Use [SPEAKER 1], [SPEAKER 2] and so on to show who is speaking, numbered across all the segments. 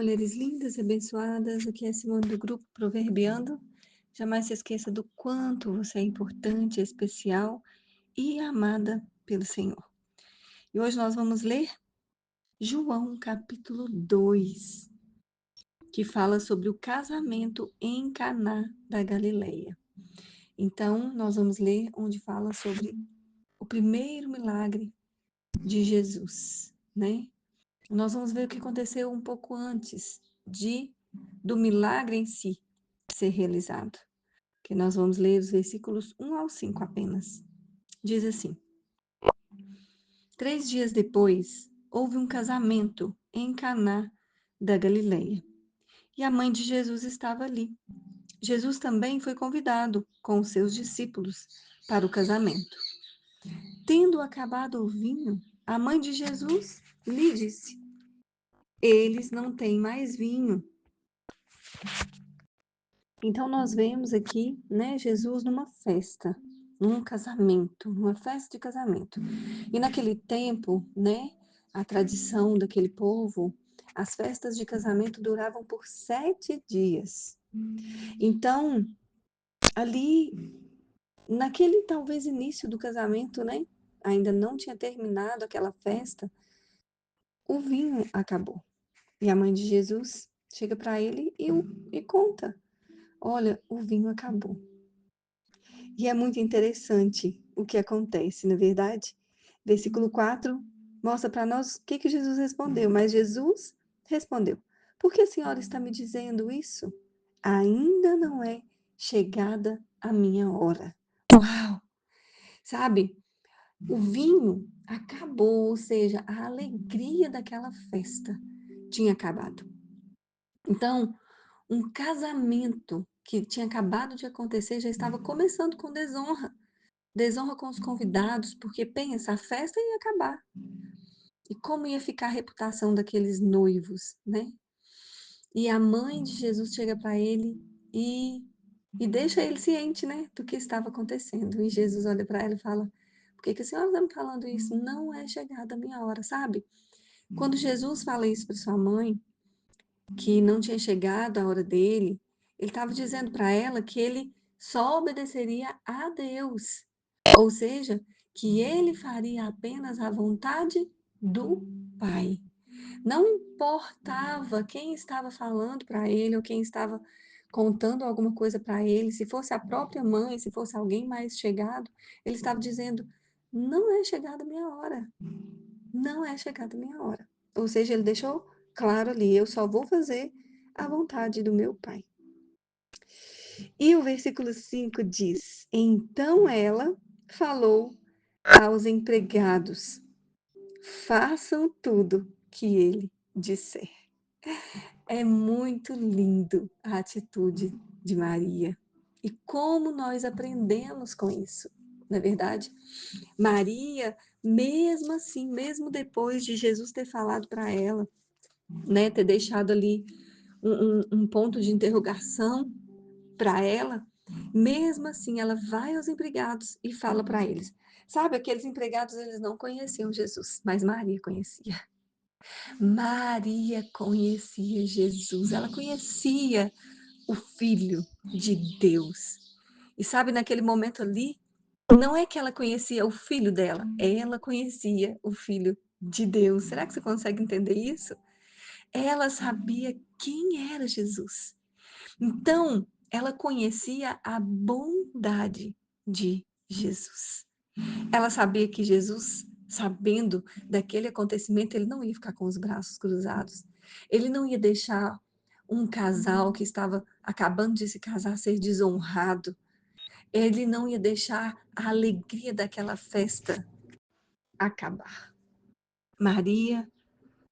[SPEAKER 1] mulheres lindas e abençoadas. Aqui é Simone do grupo Proverbiando. Jamais se esqueça do quanto você é importante, especial e amada pelo Senhor. E hoje nós vamos ler João capítulo 2, que fala sobre o casamento em Caná da Galileia. Então, nós vamos ler onde fala sobre o primeiro milagre de Jesus, né? Nós vamos ver o que aconteceu um pouco antes do milagre em si ser realizado. Que nós vamos ler os versículos 1 ao 5 apenas. Diz assim: 3 dias depois, houve um casamento em Caná da Galileia, e a mãe de Jesus estava ali. Jesus também foi convidado com os seus discípulos para o casamento. Tendo acabado o vinho, a mãe de Jesus lhe disse: eles não têm mais vinho. Então, nós vemos aqui, né, Jesus numa festa, num casamento, numa festa de casamento. E naquele tempo, né, a tradição daquele povo, as festas de casamento duravam por 7 dias. Então, ali, naquele talvez início do casamento, né, ainda não tinha terminado aquela festa, o vinho acabou. E a mãe de Jesus chega para ele e conta: olha, o vinho acabou. E é muito interessante o que acontece, na verdade. Versículo 4 mostra para nós o que Jesus respondeu. Mas Jesus respondeu: por que a senhora está me dizendo isso? Ainda não é chegada a minha hora. Uau! Sabe, o vinho acabou, ou seja, a alegria daquela festa tinha acabado. Então, um casamento que tinha acabado de acontecer já estava começando com desonra. Desonra com os convidados, porque pensa, a festa ia acabar. E como ia ficar a reputação daqueles noivos, né? E a mãe de Jesus chega para ele e deixa ele ciente, né, do que estava acontecendo. E Jesus olha para ela e fala: por que a senhora está me falando isso? Não é chegada a minha hora, sabe? Quando Jesus fala isso para sua mãe, que não tinha chegado a hora dele, ele estava dizendo para ela que ele só obedeceria a Deus. Ou seja, que ele faria apenas a vontade do Pai. Não importava quem estava falando para ele ou quem estava contando alguma coisa para ele, se fosse a própria mãe, se fosse alguém mais chegado, ele estava dizendo: não é chegada a minha hora. Não é chegada a minha hora. Ou seja, ele deixou claro ali: eu só vou fazer a vontade do meu Pai. E o versículo 5 diz: então ela falou aos empregados: façam tudo que ele disser. É muito lindo a atitude de Maria. E como nós aprendemos com isso, não é verdade? Maria, mesmo assim, mesmo depois de Jesus ter falado para ela, né, ter deixado ali um ponto de interrogação para ela, mesmo assim, ela vai aos empregados e fala para eles. Sabe, aqueles empregados, eles não conheciam Jesus, mas Maria conhecia. Maria conhecia Jesus, ela conhecia o Filho de Deus. E sabe, naquele momento ali, não é que ela conhecia o filho dela, ela conhecia o Filho de Deus. Será que você consegue entender isso? Ela sabia quem era Jesus. Então, ela conhecia a bondade de Jesus. Ela sabia que Jesus, sabendo daquele acontecimento, ele não ia ficar com os braços cruzados. Ele não ia deixar um casal que estava acabando de se casar ser desonrado. Ele não ia deixar a alegria daquela festa acabar. Maria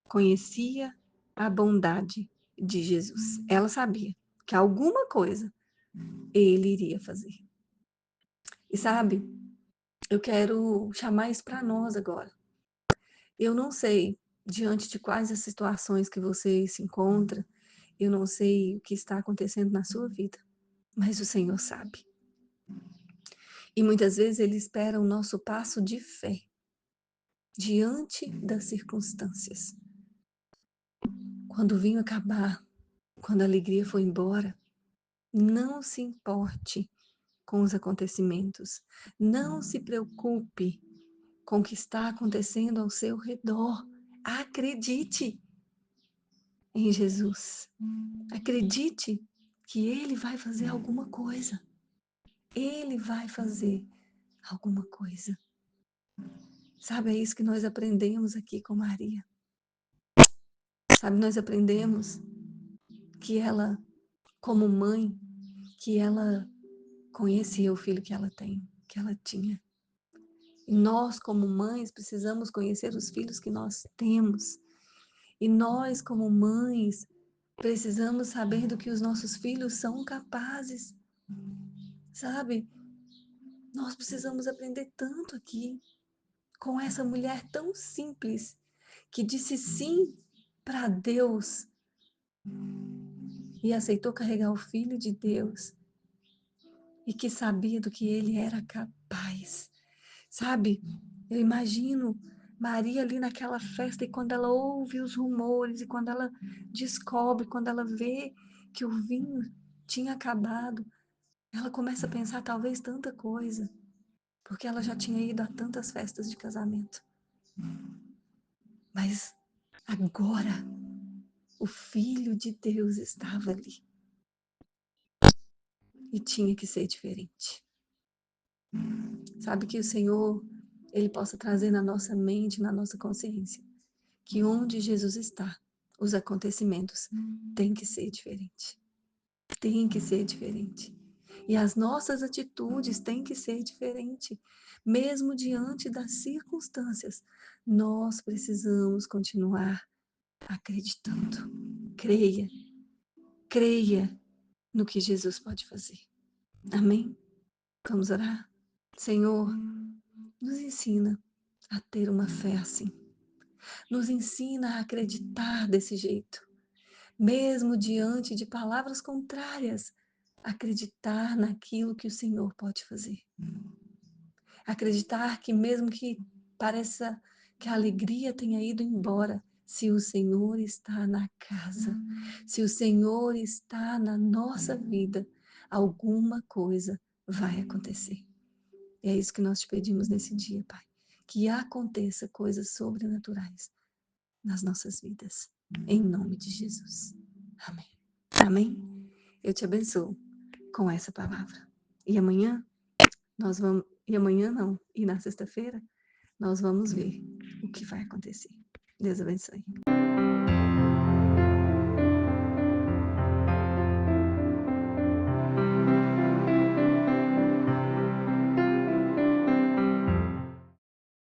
[SPEAKER 1] conhecia a bondade de Jesus. Ela sabia que alguma coisa ele iria fazer. E sabe, eu quero chamar isso para nós agora. Eu não sei diante de quais as situações que você se encontra, eu não sei o que está acontecendo na sua vida, mas o Senhor sabe. E muitas vezes Ele espera o nosso passo de fé diante das circunstâncias. quando o vinho acabar, quando a alegria for embora, não se importe com os acontecimentos. Não se preocupe com o que está acontecendo ao seu redor. Acredite em Jesus. Acredite que Ele vai fazer alguma coisa. Ele vai fazer alguma coisa. Sabe, é isso que nós aprendemos aqui com Maria. Sabe, nós aprendemos que ela, como mãe, que ela conhecia o filho que ela tem, que ela tinha. E nós, como mães, precisamos conhecer os filhos que nós temos. E nós, como mães, precisamos saber do que os nossos filhos são capazes. Sabe? Nós precisamos aprender tanto aqui com essa mulher tão simples que disse sim para Deus e aceitou carregar o Filho de Deus e que sabia do que ele era capaz. Sabe? Eu imagino Maria ali naquela festa e quando ela ouve os rumores e quando ela descobre, quando ela vê que o vinho tinha acabado, ela começa a pensar talvez tanta coisa, porque ela já tinha ido a tantas festas de casamento. Mas agora o Filho de Deus estava ali e tinha que ser diferente. Sabe, que o Senhor, Ele possa trazer na nossa mente, na nossa consciência, que onde Jesus está, os acontecimentos têm que ser diferente. Tem que ser diferente. E as nossas atitudes têm que ser diferentes. Mesmo diante das circunstâncias, nós precisamos continuar acreditando. Creia, creia no que Jesus pode fazer. Amém? Vamos orar? Senhor, nos ensina a ter uma fé assim. Nos ensina a acreditar desse jeito. Mesmo diante de palavras contrárias, acreditar naquilo que o Senhor pode fazer. Acreditar que mesmo que pareça que a alegria tenha ido embora, se o Senhor está na casa, se o Senhor está na nossa vida, alguma coisa vai acontecer. E é isso que nós te pedimos nesse dia, Pai. Que aconteça coisas sobrenaturais nas nossas vidas. Em nome de Jesus. Amém. Amém? Eu te abençoo com essa palavra. E amanhã nós vamos. E amanhã não. E na sexta-feira nós vamos ver o que vai acontecer. Deus abençoe.